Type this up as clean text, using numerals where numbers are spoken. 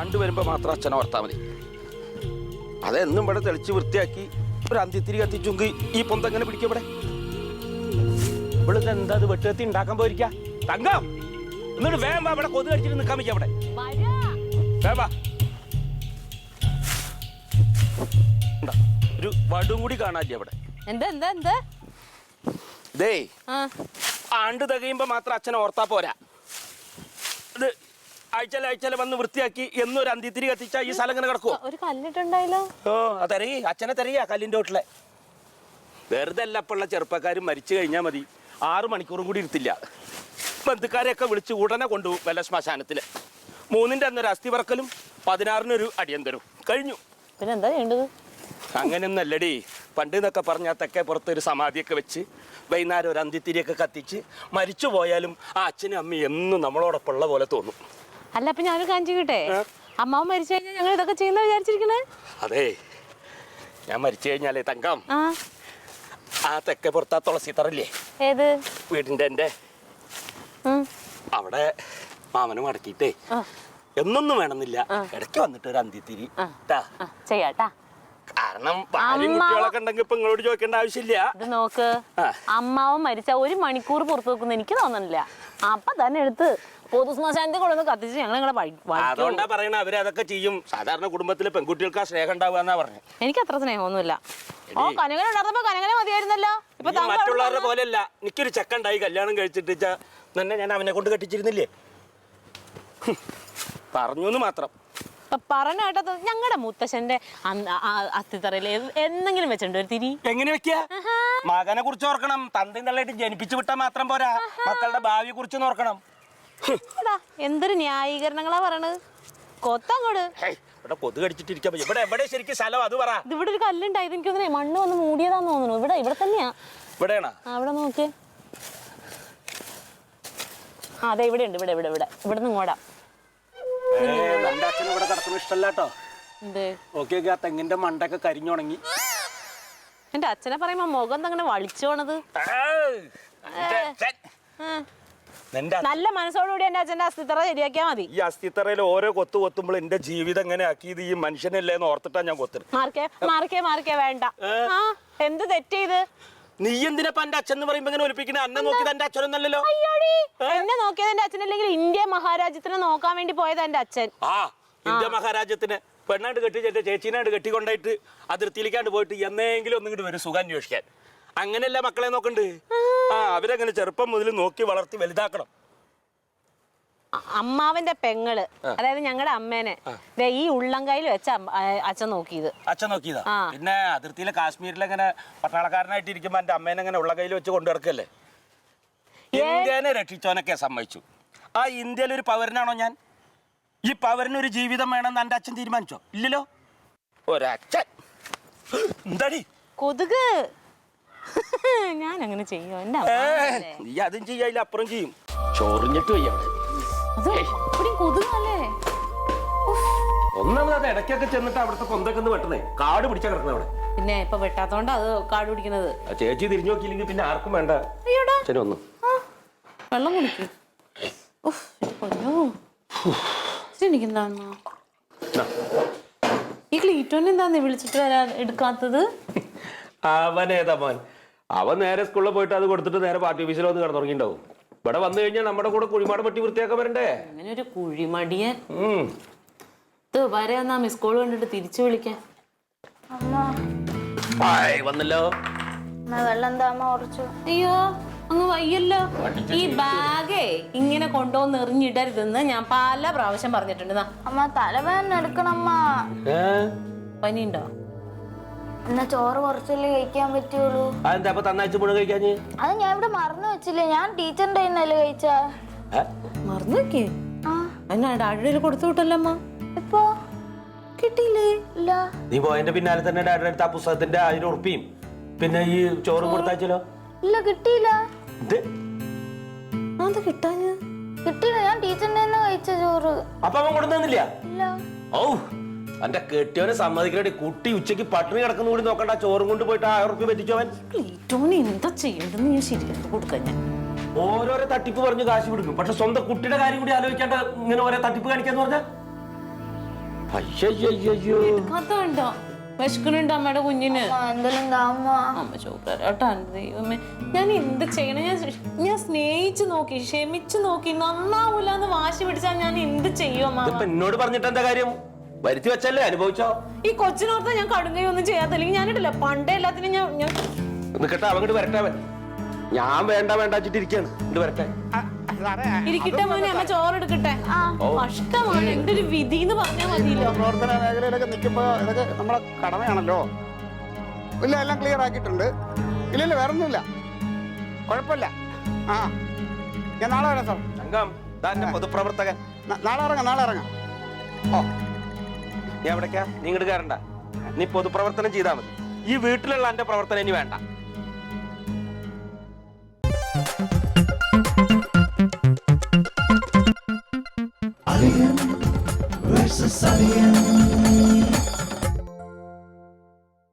ആണ്ട് വരുമ്പോ മാത്രം അച്ഛനെ ഓർത്താ മതി. അതെന്നും ഇവിടെ തെളിച്ച് വൃത്തിയാക്കി ഒരു അന്ത്യത്തിരി കത്തിച്ചുങ്കി ഈ പൊന്തെങ്ങനെ പിടിക്കും ഇവിടെ. ഇവിടെ എന്താ അത് വെട്ടുകത്തി ഉണ്ടാക്കാൻ പോയിരിക്കാ? തങ്കം എന്നിട്ട് വേഗം ഇവിടെ കൊതു കടിച്ചിട്ട് നിൽക്കാൻ വയ്ക്കാം അവിടെ. വേവാ ഒരു വടും കൂടി കാണാനില്ല അവിടെ. ഇതേ ആണ്ട് തികയുമ്പോ മാത്രം അച്ഛനെ ഓർത്താ പോരാ. ഇത് ആഴ്ചയില വന്ന് വൃത്തിയാക്കി എന്നും ഒരു അന്ത്യത്തിരി കത്തിച്ചാ ഈ സ്ഥലം ഇങ്ങനെ കിടക്കുവോ? ഒരു കല്ലിട്ടുണ്ടായല്ലോ. ഓ അതെറിയ അച്ഛനെ തെറിയാ കല്ലിന്റെ വീട്ടിലെ. വെറുതെ അല്ല ഇപ്പുള്ള ചെറുപ്പക്കാരും മരിച്ചു കഴിഞ്ഞാൽ മതി 6 മണിക്കൂറും കൂടി ഇരുത്തില്ല. ബന്ധുക്കാരെയൊക്കെ വിളിച്ച് ഉടനെ കൊണ്ടുപോകും വല്ല ശ്മശാനത്തില്. 3-ന്റെ അന്നൊരു അസ്ഥി പറക്കലും 16-നൊരു അടിയന്തരും കഴിഞ്ഞു. പിന്നെ എന്താ ചെയ്യേണ്ടത്? അങ്ങനെയൊന്നും അല്ലടി. പണ്ട് എന്നൊക്കെ പറഞ്ഞാൽ തെക്കേ പുറത്തൊരു സമാധിയൊക്കെ വെച്ച് വൈകുന്നേരം ഒരു അന്ത്യത്തിരിയൊക്കെ കത്തിച്ച് മരിച്ചു പോയാലും ആ അച്ഛനും അമ്മയും എന്നും നമ്മളോടൊപ്പം ഉള്ള പോലെ തോന്നും. അല്ല അപ്പൊ ഞാനൊരു കാര്യം ചെയ്യട്ടെ? അമ്മാവ് മരിച്ചു കഴിഞ്ഞാൽ ഞങ്ങൾ ഇതൊക്കെ ചെയ്യുന്ന വിചാരിച്ചിരിക്കണേ. അതെ ഞാൻ മരിച്ചു കഴിഞ്ഞാലേ തങ്കം, ആ തെക്കേ പുറത്താ തുളസി തറല്ലേ ഏത് വീടിന്റെ എന്റെ അവിടെ മാമന് മടക്കിയിട്ടേ എന്നൊന്നും വേണമെന്നില്ല ഇടയ്ക്ക് വന്നിട്ട് ഒരു അന്ത്യത്തിരി ചെയ്യാട്ടാ. കാരണം ഭാര്യയും കുട്ടികളൊക്കെ ഉണ്ടെങ്കിൽ ഇപ്പൊ നിങ്ങളോട് ചോദിക്കേണ്ട ആവശ്യമില്ല. ഇത് നോക്ക്, അമ്മാവൻ മരിച്ച 1 മണിക്കൂർ പുറത്തു വെക്കുന്ന എനിക്ക് തോന്നുന്നില്ല. അപ്പൊ തന്നെ എടുത്ത് പൊതുശ്മശാനത്തിൽ കൊണ്ടുവന്ന് കത്തിച്ച് ഞങ്ങൾ അതുകൊണ്ടാ പറയണ അവര് അതൊക്കെ ചെയ്യും. സാധാരണ കുടുംബത്തിലെ പെൺകുട്ടികൾക്ക് ആ സ്നേഹം ഉണ്ടാവുക പറഞ്ഞു. എനിക്ക് അത്ര സ്നേഹമൊന്നുമില്ല. ഓ കനകന ഉണ്ടായിരുന്നപ്പോ കനകന മതിയായിരുന്നല്ലോ. ഇപ്പൊ മറ്റുള്ളവരുടെ പോലെയല്ല. എനിക്കൊരു ചെക്കുണ്ടായി കല്യാണം കഴിച്ചിട്ട് തന്നെ ഞാൻ അവനെ കൊണ്ട് കെട്ടിച്ചിരുന്നില്ലേ. പറഞ്ഞു മാത്രം. പറഞ്ഞ കേട്ടത് ഞങ്ങളുടെ മുത്തശ്ശന്റെ അസ്ഥിത്തറയിൽ എന്തെങ്കിലും വെച്ചിട്ടുണ്ട് ഒരു തിരി. എങ്ങനെ വെക്കാ? മകനെ കുറിച്ച് ഓർക്കണം. തന്തയും തള്ളയിട്ട് ജനിപ്പിച്ചു വിട്ടാൽ മാത്രം പോരാ, മക്കളുടെ ഭാവിയെ കുറിച്ച് നോക്കണം. എന്തൊരു ന്യായീകരണങ്ങളാ പറയണത്. കൊത്തങ്ങോട് ഇവിടെ കൊതു കടിച്ചിട്ടിരിക്കാൻ പറ്റും. ഇവിടെ എവിടെ ശരിക്കും സ്ഥലം അത് പറ. ഇവിടെ ഒരു കല്ലുണ്ടായത് എനിക്ക് തോന്നുന്നു മണ്ണ് വന്ന് മൂടിയതാന്ന് തോന്നുന്നു. ഇവിടെ തന്നെയാ. ഇവിടെയാണോ? അവിടെ നോക്ക്. അതെ ഇവിടെ ഉണ്ട്. ഇവിടെ നിന്ന് ഇങ്ങോട്ടാ. എന്റെ അച്ഛനും ഇവിടെ കിടക്കുന്ന ഇഷ്ടമല്ലാട്ടോ. ഓക്കെ ആ തെങ്ങിന്റെ മണ്ടൊക്കെ കരിഞ്ഞുണങ്ങി. എന്റെ അച്ഛനെ പറയുമ്പോ മുഖം അങ്ങനെ വളിച്ചു പോണത്. നല്ല മനസ്സോടുകൂടി എന്റെ അച്ഛന്റെ അസ്ഥിത്തറ ശരിയാക്കിയാ മതി. ഈ അസ്ഥിത്തറയിൽ ഓരോ കൊത്തു കൊത്തുമ്പോൾ എന്റെ ജീവിതം എങ്ങനെ ആക്കിയത് ഈ മനുഷ്യനല്ലേന്ന് ഓർത്തിട്ടാ ഞാൻ കൊത്തുന്നത്. മാർക്കേ വേണ്ട. എന്ത് തെറ്റ് ചെയ്ത്? നീ എന്തിനാ എന്റെ അച്ഛൻ എന്ന് പറയുമ്പോ ഇങ്ങനെ ഒലിപ്പിക്കണേ? അന്നെ നോക്കിയത് എന്റെ അച്ഛനൊന്നല്ലോ. എന്നെ നോക്കിയത് എന്റെ അച്ഛനല്ലെങ്കിൽ ഇന്ത്യ മഹാരാജ്യത്തിനെ നോക്കാൻ വേണ്ടി പോയത് എന്റെ അച്ഛൻ. ഇന്ത്യ മഹാരാജ്യത്തിന് പെണ്ണാണ്ട് കെട്ടി ചേച്ചീനാണ്ട് കെട്ടിക്കൊണ്ടായിട്ട് അതിർത്തിയിലേക്കാണ്ട് പോയിട്ട് എന്നെങ്കിലും ഒന്നും ഇങ്ങോട്ട് വരും സുഖം അന്വേഷിക്കാൻ. അങ്ങനെയല്ല മക്കളെ നോക്കണ്ട്. അവരങ്ങനെ ചെറുപ്പം മുതൽ നോക്കി വളർത്തി വലുതാക്കണം. അമ്മാവന്റെ പെങ്ങള്, അതായത് ഞങ്ങളുടെ അമ്മേനെ ഈ ഉള്ളംകൈയിൽ വെച്ച അച്ഛൻ നോക്കിയത്. അച്ഛൻ നോക്കിയതാ? പിന്നെ അതിർത്തിയിലെ കാശ്മീരിലെങ്ങനെ പട്ടാളക്കാരനായിട്ട് ഇരിക്കുമ്പോ എന്റെ അമ്മേനെ അങ്ങനെ ഉള്ളംകൈയിൽ വെച്ച് കൊണ്ടു നടക്കല്ലേ. ഇന്ത്യനെ രക്ഷിച്ചോനൊക്കെ സമ്മതിച്ചു. ആ ഇന്ത്യയിൽ ഒരു പൗരനാണോ ഞാൻ? ഈ പൗരനൊരു ജീവിതം വേണമെന്ന് എന്റെ അച്ഛൻ തീരുമാനിച്ചോ? ഇല്ലല്ലോ. ഒരച്ഛൻ എന്താടി കൊതുക്. ഞാൻ അങ്ങനെ ചെയ്യോ? നീ അതും ചെയ്യാ, അപ്പുറം ചെയ്യും. ചൊറിഞ്ഞിട്ട് വയ്യ കൊതുകല്ലേ. ഒന്നാമത് ഇടയ്ക്കൊക്കെ ചെന്നിട്ട് അവിടുത്തെ പൊന്തൊക്കെ ഒന്ന് വെട്ടണേ. കാട് പിടിച്ചാ കിടക്കണ അവിടെ. പിന്നെ ഇപ്പൊ വെട്ടാത്തോണ്ട് അത് കാട് പിടിക്കണത്. ചേച്ചി തിരിഞ്ഞു നോക്കിയില്ലെങ്കിൽ പിന്നെ ആർക്കും വേണ്ട. ഒന്നും വെള്ളം കുടിക്കും. ഈ ക്ലീറ്റോൻ എന്താന്ന് വിളിച്ചിട്ട് എടുക്കാത്തത്? അവനേതാ മോൻ? അവൻ നേരെ സ്കൂളിൽ പോയിട്ട് അത് കൊടുത്തിട്ട് നേരെ പാർട്ടി ഓഫീസിൽ വന്ന് കിടന്നുറങ്ങിണ്ടാവും. ഇവിടെ വന്നു കഴിഞ്ഞാൽ നമ്മുടെ കൂടെ കുഴിമാട് പറ്റി വൃത്തിയാക്കാൻ വരണ്ടേ? അങ്ങനെ ഒരു കുഴിമടിയൻ. വരെ എന്നാ മിസ് കോൾ കണ്ടിട്ട് തിരിച്ചു വിളിക്കാൻ. വന്നല്ലോ. അയ്യോ അങ്ങ് വയ്യല്ലോ. ഈ ബാഗേ ഇങ്ങനെ കൊണ്ടുവന്ന് എറിഞ്ഞിടരുതെന്ന് ഞാൻ പല പ്രാവശ്യം പറഞ്ഞിട്ടുണ്ട്. അമ്മ തലവേദന എടുക്കണമ്മ. പനിയുണ്ടോ? എന്നാ ചോറ് കുറച്ചല്ലേ കഴിക്കാൻ പറ്റുള്ളൂ. അതെന്താ തന്നാഴ്ച മുഴുവൻ കഴിക്കാഞ്ഞ്? അത് ഞാൻ ഇവിടെ മറന്നു വെച്ചില്ലേ. ഞാൻ ടീച്ചറിന്റെ കയ്യിന്നല്ലേ കഴിച്ച. മറന്നു വെക്കേ? ഡാഡിയുടെ കൊടുത്തു വിട്ടല്ലോ അമ്മ. ഇപ്പൊ കിട്ടിയില്ലേ? ഇല്ല. നീ പോയതിന്റെ പിന്നാലെ തന്നെ ഡാഡിയുടെ അടുത്ത് ആ പുസ്തകത്തിന്റെ 1000 ഉറുപ്പിയും പിന്നെ ഈ ചോറും കൊടുത്തയച്ചല്ലോ. ഇല്ല കിട്ടിയില്ല. കിട്ടാഞ്ഞ്? കിട്ടിയില്ല. ഞാൻ ടീച്ചറിന്റെ തന്നെ കഴിച്ച ചോറ്. അപ്പൊ അവൻ കൊണ്ടുവന്നില്ല? ഇല്ല. ഓ എന്റെ കെട്ടിയോനെ സമ്മതിക്കണേ. കുട്ടി ഉച്ചക്ക് പട്ടിണി കിടക്കുന്ന കൂടി നോക്കണ്ട. ചോറും കൊണ്ട് പോയിട്ട് 1000 ഉറുപ്പിക പറ്റിച്ചവൻ. എന്താ ചെയ്യണ്ടെന്ന് ഞാൻ ശരിയാക്കി കൊടുക്കാൻ. ഞാൻ ഓരോരോ തട്ടിപ്പ് പറഞ്ഞ് കാശ് വിടുന്നു. പക്ഷെ സ്വന്തം കുട്ടിയുടെ കാര്യം കൂടി ആലോചിക്കാണ്ട് ഇങ്ങനെ ഓരോ തട്ടിപ്പ് കാണിക്കാന്ന് പറഞ്ഞ അയ്യോ കണ്ടോ വിശക്കണുണ്ട് അമ്മയുടെ കുഞ്ഞിന്. എന്തെങ്കിലും താമ്മ. അമ്മ ചോട്ടാണ് ദൈവമേ, ഞാൻ എന്ത് ചെയ്യണം? ഞാൻ സ്നേഹിച്ചു നോക്കി, ക്ഷമിച്ചു നോക്കി, നന്നാവൂല എന്ന് വാശി പിടിച്ചാൽ ഞാൻ എന്ത് ചെയ്യും അമ്മ? എന്നോട് പറഞ്ഞിട്ട് എന്താ കാര്യം? വരുത്തി വെച്ചല്ലേ അനുഭവിച്ചോ. ഈ കൊച്ചിനോർത്ത് ഞാൻ കടുങ്ങയൊന്നും ചെയ്യാത്തില്ലെങ്കിൽ ഞാനിട്ടില്ല പണ്ടേ എല്ലാത്തിനും ഞാൻ നിക്കട്ടെ, അവങ്ങോട്ട് വരട്ടെ. അവൻ ഞാൻ വേണ്ട വെച്ചിട്ടിരിക്കാണ്. ഇങ്ങോട്ട് വരട്ടെ. ഇരിക്കട്ടെ മോനെ, അമ്മ ചോറെടുക്കട്ടെ. കഷ്ടമാണ്, എന്റെ ഒരു വിധി എന്ന് പറഞ്ഞാൽ മതിയല്ലോ. പ്രവർത്തന മേഖലയിലൊക്കെ നിൽക്കുമ്പോൾ ഇതൊക്കെ നമ്മളെ കടമയാണല്ലോ. ഇല്ല, എല്ലാം ക്ലിയർ ആക്കിയിട്ടുണ്ട്. ഇല്ല വേറൊന്നുമില്ല, കുഴപ്പമില്ല. ആ ഞാൻ നാളെ വരാം സാർ. സംഘം പൊതുപ്രവർത്തകൻ. നാളെ ഇറങ്ങാം. ഓ നീ എവിടേക്കാ? നീ ഇങ്ങോട്ട് കയറണ്ട. നീ പൊതുപ്രവർത്തനം ചെയ്താൽ മതി. ഈ വീട്ടിലുള്ള എന്റെ പ്രവർത്തനം ഇനി വേണ്ട. Alien versus Alien.